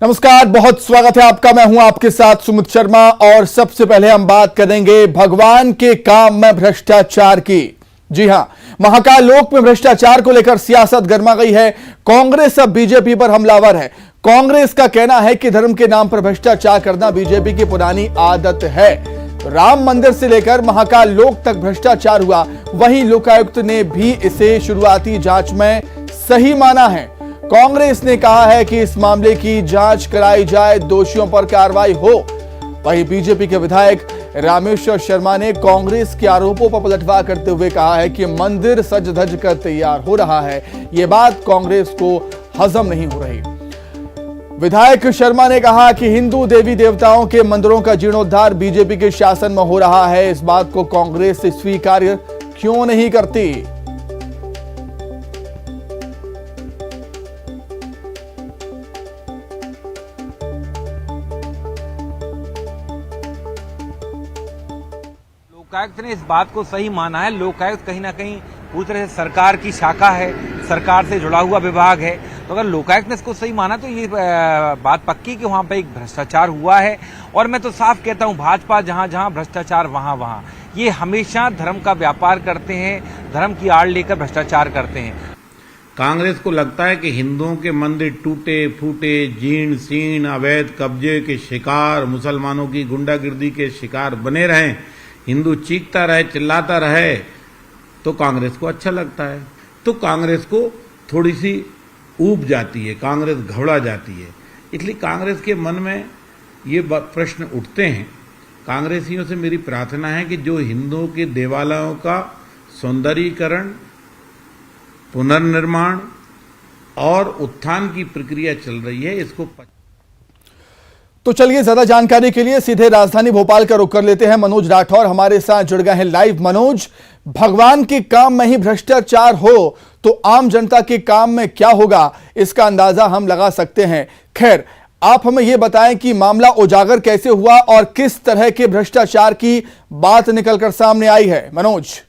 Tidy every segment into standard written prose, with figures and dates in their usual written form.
नमस्कार, बहुत स्वागत है आपका। मैं हूं आपके साथ सुमित शर्मा और सबसे पहले हम बात करेंगे भगवान के काम में भ्रष्टाचार की। जी हां, महाकाल लोक में भ्रष्टाचार को लेकर सियासत गर्मा गई है। कांग्रेस अब बीजेपी पर हमलावर है। कांग्रेस का कहना है कि धर्म के नाम पर भ्रष्टाचार करना बीजेपी की पुरानी आदत है। राम मंदिर से लेकर महाकाल लोक तक भ्रष्टाचार हुआ, वहीं लोकायुक्त ने भी इसे शुरुआती जांच में सही माना है। कांग्रेस ने कहा है कि इस मामले की जांच कराई जाए, दोषियों पर कार्रवाई हो। वहीं बीजेपी के विधायक रामेश्वर शर्मा ने कांग्रेस के आरोपों पर पलटवार करते हुए कहा है कि मंदिर सज धज कर तैयार हो रहा है। यह बात कांग्रेस को हजम नहीं हो रही। विधायक शर्मा ने कहा कि हिंदू देवी देवताओं के मंदिरों का जीर्णोद्धार बीजेपी के शासन में हो रहा है। इस बात को कांग्रेस स्वीकार क्यों नहीं करती? लोकायुक्त ने इस बात को सही माना है। लोकायुक्त कहीं ना कहीं पूरी तरह से सरकार की शाखा है, सरकार से जुड़ा हुआ विभाग है। तो अगर लोकायुक्त ने इसको सही माना तो ये बात पक्की कि वहां पे एक भ्रष्टाचार हुआ है। और मैं तो साफ कहता हूं, भाजपा जहां जहां भ्रष्टाचार वहां वहां, ये हमेशा धर्म का व्यापार करते हैं, धर्म की आड़ लेकर भ्रष्टाचार करते हैं। कांग्रेस को लगता है कि हिंदुओं के मंदिर टूटे फूटे, जीर्ण शीर्ण, अवैध कब्जे के शिकार, मुसलमानों की गुंडागिर्दी के शिकार बने रहें, हिंदू चीखता रहे, चिल्लाता रहे, तो कांग्रेस को अच्छा लगता है। तो कांग्रेस को थोड़ी सी ऊब जाती है, कांग्रेस घबरा जाती है। इसलिए कांग्रेस के मन में ये प्रश्न उठते हैं। कांग्रेसियों से मेरी प्रार्थना है कि जो हिंदुओं के देवालयों का सौंदर्यीकरण, पुनर्निर्माण और उत्थान की प्रक्रिया चल रही है, इसको तो चलिए ज्यादा जानकारी के लिए सीधे राजधानी भोपाल का रुख कर लेते हैं। मनोज राठौर हमारे साथ जुड़ गए हैं लाइव। मनोज, भगवान के काम में ही भ्रष्टाचार हो तो आम जनता के काम में क्या होगा, इसका अंदाजा हम लगा सकते हैं। खैर, आप हमें यह बताएं कि मामला उजागर कैसे हुआ और किस तरह के भ्रष्टाचार की बात निकलकर सामने आई है। मनोज।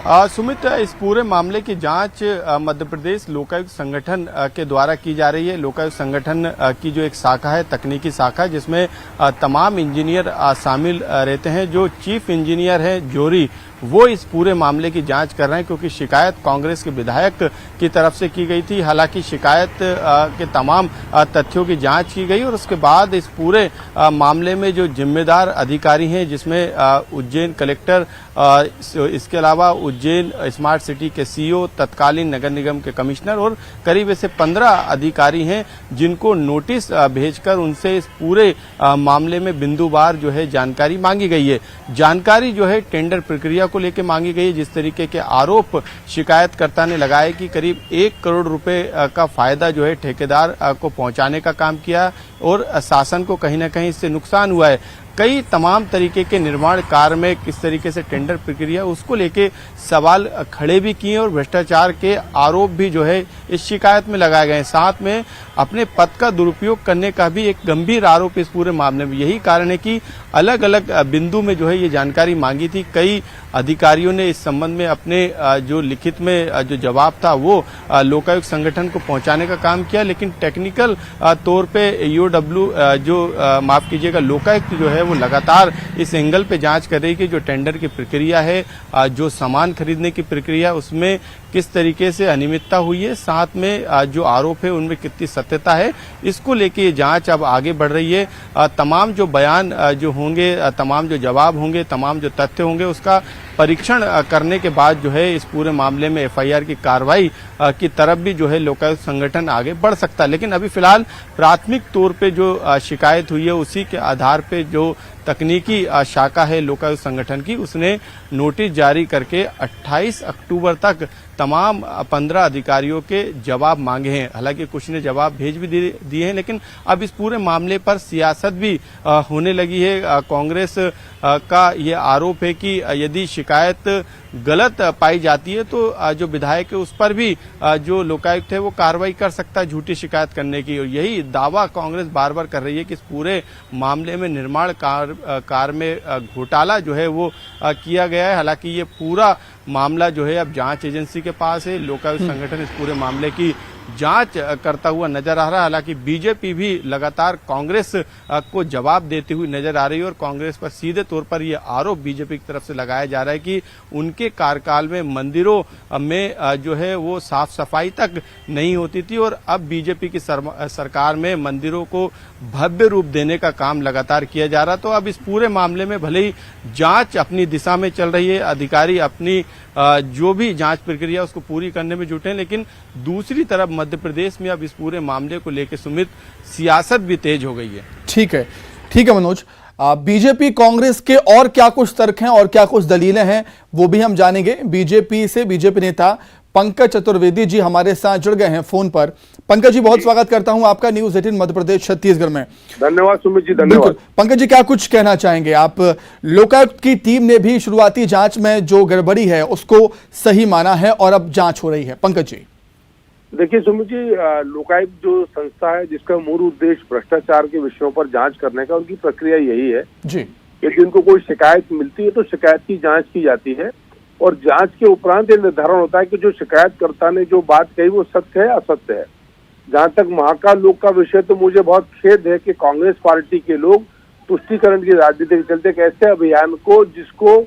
सुमित, इस पूरे मामले की जांच मध्य प्रदेश लोकायुक्त संगठन के द्वारा की जा रही है। लोकायुक्त संगठन की जो एक शाखा है, तकनीकी शाखा, जिसमें तमाम इंजीनियर शामिल रहते हैं। जो चीफ इंजीनियर है जोरी, वो इस पूरे मामले की जांच कर रहे हैं, क्योंकि शिकायत कांग्रेस के विधायक की तरफ से की गई थी। हालांकि शिकायत के तमाम तथ्यों की जांच की गई और उसके बाद इस पूरे मामले में जो जिम्मेदार अधिकारी हैं, जिसमें उज्जैन कलेक्टर, इसके अलावा उज्जैन स्मार्ट सिटी के सीईओ, तत्कालीन नगर निगम के कमिश्नर और करीब ऐसे 15 अधिकारी हैं, जिनको नोटिस भेजकर उनसे इस पूरे मामले में बिंदुवार जो है जानकारी मांगी गई है। जानकारी जो है टेंडर प्रक्रिया को लेकर मांगी गई है। जिस तरीके के आरोप शिकायतकर्ता ने लगाए कि करीब 1 करोड़ रुपए का फायदा जो है ठेकेदार को पहुंचाने का काम किया और शासन को कहीं ना कहीं इससे नुकसान हुआ है। कई तमाम तरीके के निर्माण कार्य में किस तरीके से टेंडर प्रक्रिया, उसको लेके सवाल खड़े भी किए और भ्रष्टाचार के आरोप भी जो है इस शिकायत में लगाए गए। साथ में अपने पद का दुरुपयोग करने का भी एक गंभीर आरोप इस पूरे मामले में। यही कारण है कि अलग अलग बिंदु में जो है ये जानकारी मांगी थी। कई अधिकारियों ने इस संबंध में अपने जो लिखित में जो जवाब था वो लोकायुक्त संगठन को पहुंचाने का काम किया, लेकिन टेक्निकल तौर पे ईओडब्ल्यू माफ कीजिएगा, लोकायुक्त जो है वो लगातार इस एंगल पे जांच कर रही है कि जो टेंडर की प्रक्रिया है, जो सामान खरीदने की प्रक्रिया, उसमें किस तरीके से अनियमितता हुई है, साथ में जो आरोप है उनमें कितनी सत्यता है, इसको लेके ये जांच अब आगे बढ़ रही है। तमाम जो बयान जो होंगे, तमाम जो जवाब होंगे, तमाम जो तथ्य होंगे, उसका परीक्षण करने के बाद जो है इस पूरे मामले में एफआईआर की कार्रवाई की तरफ भी जो है लोकायुक्त संगठन आगे बढ़ सकता है। लेकिन अभी फिलहाल प्राथमिक तौर पे जो शिकायत हुई है, उसी के आधार पे जो तकनीकी शाखा है लोकायुक्त संगठन की, उसने नोटिस जारी करके 28 अक्टूबर तक तमाम 15 अधिकारियों के जवाब मांगे हैं। हालांकि कुछ ने जवाब भेज भी दिए हैं, लेकिन अब इस पूरे मामले पर सियासत भी होने लगी है। कांग्रेस का ये आरोप है कि यदि शिकायत गलत पाई जाती है तो जो विधायक है उस पर भी जो लोकायुक्त है वो कार्रवाई कर सकता है झूठी शिकायत करने की। और यही दावा कांग्रेस बार बार कर रही है कि इस पूरे मामले में निर्माण कार्य में घोटाला जो है वो किया गया है। हालांकि ये पूरा मामला जो है अब जांच एजेंसी के पास है। लोकायुक्त संगठन इस पूरे मामले की जांच करता हुआ नजर आ रहा है। हालांकि बीजेपी भी लगातार कांग्रेस को जवाब देती हुई नजर आ रही है और कांग्रेस पर सीधे तौर पर यह आरोप बीजेपी की तरफ से लगाया जा रहा है कि उनके कार्यकाल में मंदिरों में जो है वो साफ सफाई तक नहीं होती थी और अब बीजेपी की सरकार में मंदिरों को भव्य रूप देने का काम लगातार किया जा रहा। तो अब इस पूरे मामले में भले ही जांच अपनी दिशा में चल रही है, अधिकारी अपनी जो भी जांच प्रक्रिया उसको पूरी करने में जुटे हैं, लेकिन दूसरी तरफ मध्य प्रदेश में अब इस पूरे मामले को लेकर सुमित सियासत भी तेज हो गई है। ठीक है मनोज, बीजेपी कांग्रेस के और क्या कुछ तर्क हैं और क्या कुछ दलीलें हैं वो भी हम जानेंगे। बीजेपी से बीजेपी नेता पंकज चतुर्वेदी जी हमारे साथ जुड़ गए हैं फोन पर। पंकज जी, बहुत स्वागत करता हूं आपका न्यूज 18 मध्य प्रदेश छत्तीसगढ़ में। धन्यवाद सुमित जी, धन्यवाद। पंकज जी, क्या कुछ कहना चाहेंगे आप? लोकायुक्त की टीम ने भी शुरुआती जांच में जो गड़बड़ी है उसको सही माना है और अब जांच हो रही है। पंकज जी, देखिए सुमित जी, लोकायुक्त जो संस्था है जिसका मूल उद्देश्य भ्रष्टाचार के विषयों पर जांच करने का, उनकी प्रक्रिया यही है जी कि जिनको कोई शिकायत मिलती है तो शिकायत की जांच की जाती है और जांच के उपरांत ये निर्धारण होता है कि जो शिकायतकर्ता ने जो बात कही वो सत्य है असत्य है। जहां तक महाकाल लोक का विषय, तो मुझे बहुत खेद है कि कांग्रेस पार्टी के लोग तुष्टीकरण की राजनीति के चलते एक ऐसे अभियान को, जिसको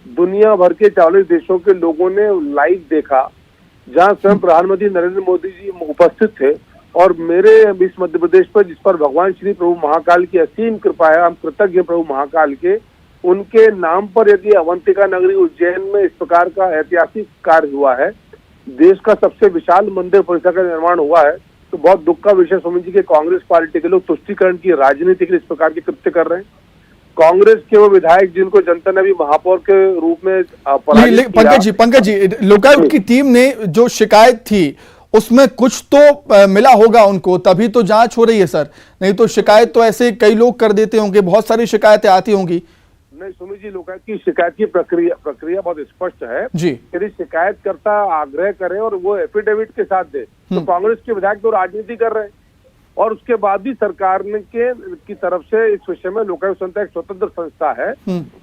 दुनिया भर के 40 देशों के लोगों ने लाइव देखा, जहां स्वयं प्रधानमंत्री नरेंद्र मोदी जी उपस्थित थे और मेरे इस मध्य प्रदेश पर, जिस पर भगवान श्री प्रभु महाकाल की असीम कृपा है, हम कृतज्ञ प्रभु महाकाल के, उनके नाम पर यदि अवंतिका नगरी उज्जैन में इस प्रकार का ऐतिहासिक कार्य हुआ है, देश का सबसे विशाल मंदिर परिसर का निर्माण हुआ है, तो बहुत दुख का विषय समझ कि कांग्रेस पार्टी के लोग तुष्टीकरण की राजनीति के लिए इस प्रकार के कृत्य कर रहे हैं। कांग्रेस के वो विधायक जिनको जनता ने भी महापौर के रूप में पंकज जी, लोकायुक्त की टीम ने जो शिकायत थी उसमें कुछ तो मिला होगा उनको, तभी तो जांच हो रही है सर। नहीं तो शिकायत तो ऐसे कई लोग कर देते होंगे, बहुत सारी शिकायतें आती होंगी। नहीं सुमित जी, लोकायुक्त की शिकायत की प्रक्रिया बहुत स्पष्ट है जी। यदि शिकायतकर्ता आग्रह करे और वो एफिडेविट के साथ दे, तो कांग्रेस के विधायक तो राजनीति कर रहे हैं और उसके बाद भी सरकार की तरफ से इस विषय में लोकायुक्त संस्था एक स्वतंत्र संस्था है,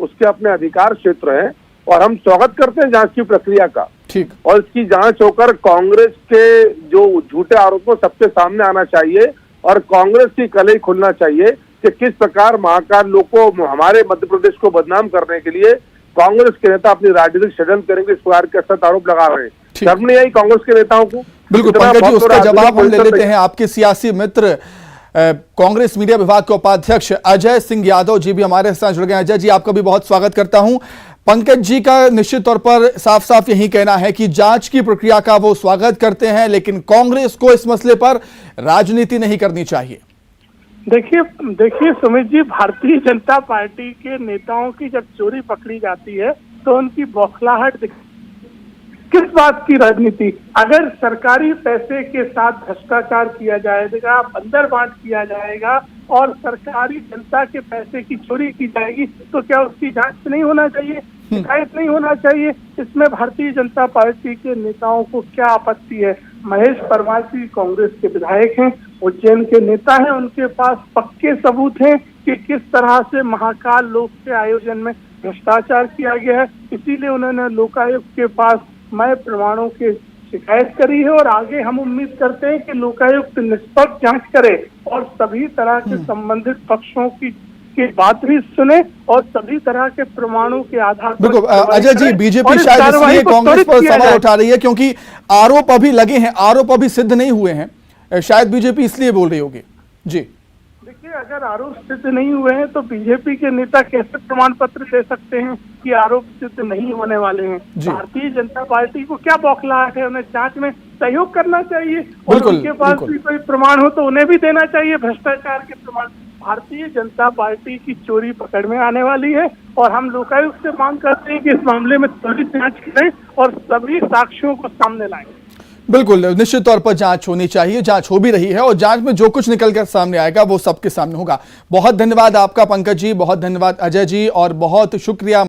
उसके अपने अधिकार क्षेत्र है और हम स्वागत करते हैं जांच की प्रक्रिया का। ठीक। और इसकी जांच होकर कांग्रेस के जो झूठे आरोपों सबके सामने आना चाहिए और कांग्रेस की कलई खुलना चाहिए कि किस प्रकार महाकाल लोक को, हमारे मध्य प्रदेश को बदनाम करने के लिए कांग्रेस के नेता अपनी राजनीतिक षड्यंत्र करेंगे, इस प्रकार के असत आरोप लगा रहे हैं। शर्म नहीं आई कांग्रेस के नेताओं को? बिल्कुल पंकज जी, उसका जवाब हम ले लेते हैं। आपके सियासी मित्र कांग्रेस मीडिया विभाग के उपाध्यक्ष अजय सिंह यादव जी भी हमारे साथ जुड़ गए। अजय जी, आपका भी बहुत स्वागत करता हूं। पंकज जी का निश्चित तौर पर साफ साफ यही कहना है कि जांच की प्रक्रिया का वो स्वागत करते हैं, लेकिन कांग्रेस को इस मसले पर राजनीति नहीं करनी चाहिए। देखिए सुमित जी, भारतीय जनता पार्टी के नेताओं की जब चोरी पकड़ी जाती है तो उनकी बौखलाहट किस बात की राजनीति? अगर सरकारी पैसे के साथ भ्रष्टाचार किया जाएगा, बंदर बांट किया जाएगा और सरकारी जनता के पैसे की चोरी की जाएगी, तो क्या उसकी जांच नहीं होना चाहिए, शिकायत नहीं होना चाहिए? इसमें भारतीय जनता पार्टी के नेताओं को क्या आपत्ति है? महेश परमार जी कांग्रेस के विधायक हैं, उज्जैन के नेता हैं, उनके पास पक्के सबूत हैं कि किस तरह से महाकाल लोक के आयोजन में भ्रष्टाचार किया गया है। इसीलिए उन्होंने लोकायुक्त के पास मय प्रमाणों की शिकायत करी है और आगे हम उम्मीद करते हैं कि लोकायुक्त निष्पक्ष जांच करे और सभी तरह के संबंधित पक्षों की बात भी सुने और सभी तरह के प्रमाणों के आधार पर। बिल्कुल अजय जी, बीजेपी शायद इसलिए कांग्रेस पर सवाल उठा रही है क्योंकि आरोप अभी लगे हैं, आरोप अभी सिद्ध नहीं हुए हैं, शायद बीजेपी इसलिए बोल रही होगी। जी देखिए, अगर आरोप सिद्ध नहीं हुए हैं तो बीजेपी के नेता कैसे प्रमाण पत्र दे सकते हैं कि आरोप सिद्ध नहीं होने वाले हैं? भारतीय जनता पार्टी को क्या बौखलाहट है? उन्हें जांच में सहयोग करना चाहिए और उनके पास भी कोई प्रमाण हो तो उन्हें भी देना चाहिए भ्रष्टाचार के प्रमाण। भारतीय जनता पार्टी की चोरी पकड़ में आने वाली है और हम लोकायुक्त से मांग करते हैं कि इस मामले में त्वरित जांच करें और सभी साक्ष्यों को सामने लाएं। बिल्कुल, निश्चित तौर पर जांच होनी चाहिए, जांच हो भी रही है और जांच में जो कुछ निकलकर सामने आएगा वो सबके सामने होगा। बहुत धन्यवाद आपका पंकज जी, बहुत धन्यवाद अजय जी और बहुत शुक्रिया